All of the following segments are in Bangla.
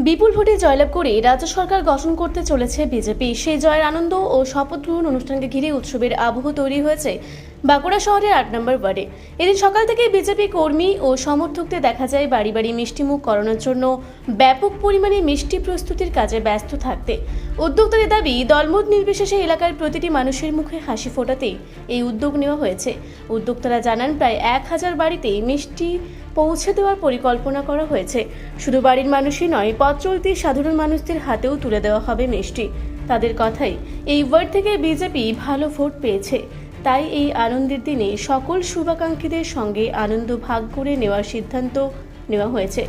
বিপুল ভোটে জয়লাভ করে রাজ্য সরকার গঠন করতে চলেছে বিজেপি। সেই জয়ের আনন্দ ও শপথ গ্রহণ অনুষ্ঠানকে ঘিরে উৎসবের আবহ তৈরি হয়েছে বাঁকুড়া শহরের ৮ নম্বর ওয়ার্ডে। এদিন সকাল থেকে বিজেপি কর্মী ও সমর্থকদের দেখা যায় বাড়ি বাড়ি মিষ্টিমুখ করানোর জন্য ব্যাপক পরিমাণে মিষ্টি প্রস্তুতির কাজে ব্যস্ত থাকতে। উদ্যোক্তাদের দাবি, দলমত নির্বিশেষে এলাকার প্রতিটি মানুষের মুখে হাসি ফোটাতেই এই উদ্যোগ নেওয়া হয়েছে। উদ্যোক্তারা জানান, প্রায় ১,০০০ বাড়িতে মিষ্টি পৌঁছে দেওয়ার পরিকল্পনা করা হয়েছে। শুধু বাড়ির মানুষই নয়, পথ চলতি সাধারণ মানুষদের হাতেও তুলে দেওয়া হবে মিষ্টি। তাদের কথাই, এই ওয়ার্ড থেকে বিজেপি ভালো ভোট পেয়েছে, তাই এই আনন্দের দিনে সকল শুভাকাঙ্ক্ষীদের সঙ্গে আনন্দ ভাগ করে নেওয়ার সিদ্ধান্ত নেওয়া হয়েছে।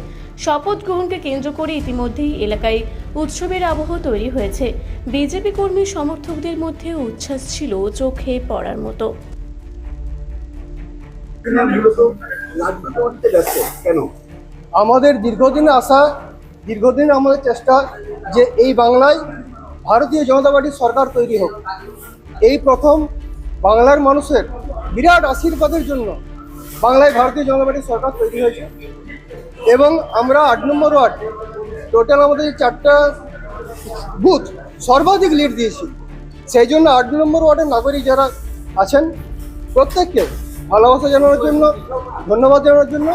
শপথ গ্রহণকে কেন্দ্র করে ইতিমধ্যেই এলাকায় উৎসবের আবহ তৈরি হয়েছে। বিজেপি কর্মী সমর্থকদের মধ্যে উচ্ছ্বাস ছিল চোখে পড়ার মতো। আমাদের দীর্ঘদিন আশা, দীর্ঘদিন আমাদের চেষ্টা যে এই বাংলায় ভারতীয় জনতা পার্টির সরকার তৈরি হোক। এই প্রথম বাংলার মানুষের বিরাট আশীর্বাদের জন্য বাংলায় ভারতীয় জনতা পার্টির সরকার তৈরি হয়েছে এবং আমরা ৮ নম্বর ওয়ার্ড টোটাল আমাদের 4টা বুথ সর্বাধিক লিড দিয়েছি। সেই জন্য ৮ নম্বর ওয়ার্ডের নাগরিক যারা আছেন প্রত্যেককে ভালোবাসা জানানোর জন্য, ধন্যবাদ জানানোর জন্য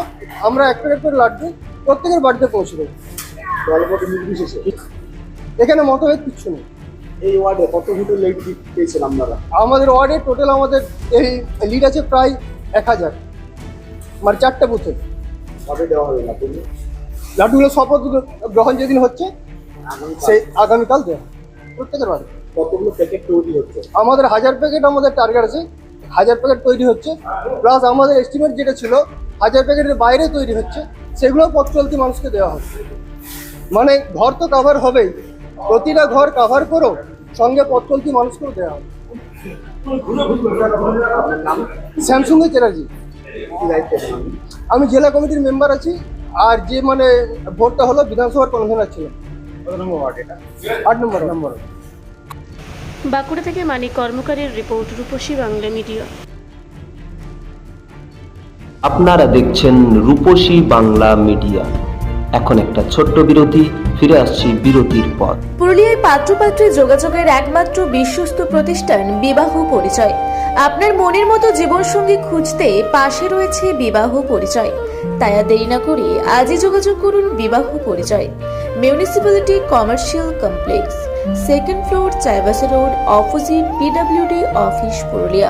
আমরা এক প্যাকেট করে লাড্ডু প্রত্যেকের বাড়িতে পৌঁছে দেবো। এখানে মতভেদ কিচ্ছু নেই। এই ওয়ার্ডে কত ভোটের লিড পেয়েছেন আপনারা? আমাদের ওয়ার্ডে টোটাল আমাদের এই লিড আছে প্রায় ১,০০০, মানে 4টে বুথে। কবে দেওয়া হবে লাড্ডুগুলো শপথ গ্রহণ যেদিন হচ্ছে সেই আগামীকাল দেওয়া প্রত্যেকের বাড়ি। কতগুলো প্যাকেট তৈরি হচ্ছে? আমাদের 1000 প্যাকেট আমাদের টার্গেট আছে, 1000 প্যাকেট তৈরি হচ্ছে। প্লাস আমাদের এস্টিমেট যেটা ছিল 1000 প্যাকেটের বাইরে তৈরি হচ্ছে, সেগুলো পথ চলতি মানুষকে দেওয়া হবে। মানে ঘর তো কাভার হবেই, প্রতিটা ঘর কাভার করো, সঙ্গে পথ চলতি মানুষকেও দেওয়া হবে। শ্যামসুন্দর চ্যাটার্জি। আমি জেলা কমিটির মেম্বার আছি, আর যে মানে ভোটটা হলো বিধানসভার কনভেনার ছিলাম। 8 নম্বর। বাঁকুড়া থেকে মানিক কর্মকারের রিপোর্ট, রূপসী বাংলা মিডিয়া। আপনারা দেখছেন রূপসী বাংলা মিডিয়া। এখন একটা ছোট্ট বিরতি, ফিরে আসছি বিরতির পর। পুরুলিয়ায় পাত্রপাত্রী যোগাযোগের একমাত্র বিশ্বস্ত প্রতিষ্ঠান বিবাহ পরিচয়। আপনার মনের মতো জীবনসঙ্গী খুঁজতে পাশে রয়েছে বিবাহ পরিচয়। তাই আর দেরি না করে আজই যোগাযোগ করুন বিবাহ পরিচয়। Municipality commercial complex, 2nd floor, Chaibasa road, opposite PWD office, Purulia.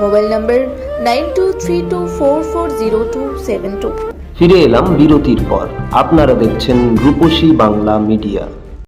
Mobile নম্বর 9232440272। ফিরে এলাম বিরতির পর। আপনারা দেখছেন রূপসী বাংলা মিডিয়া।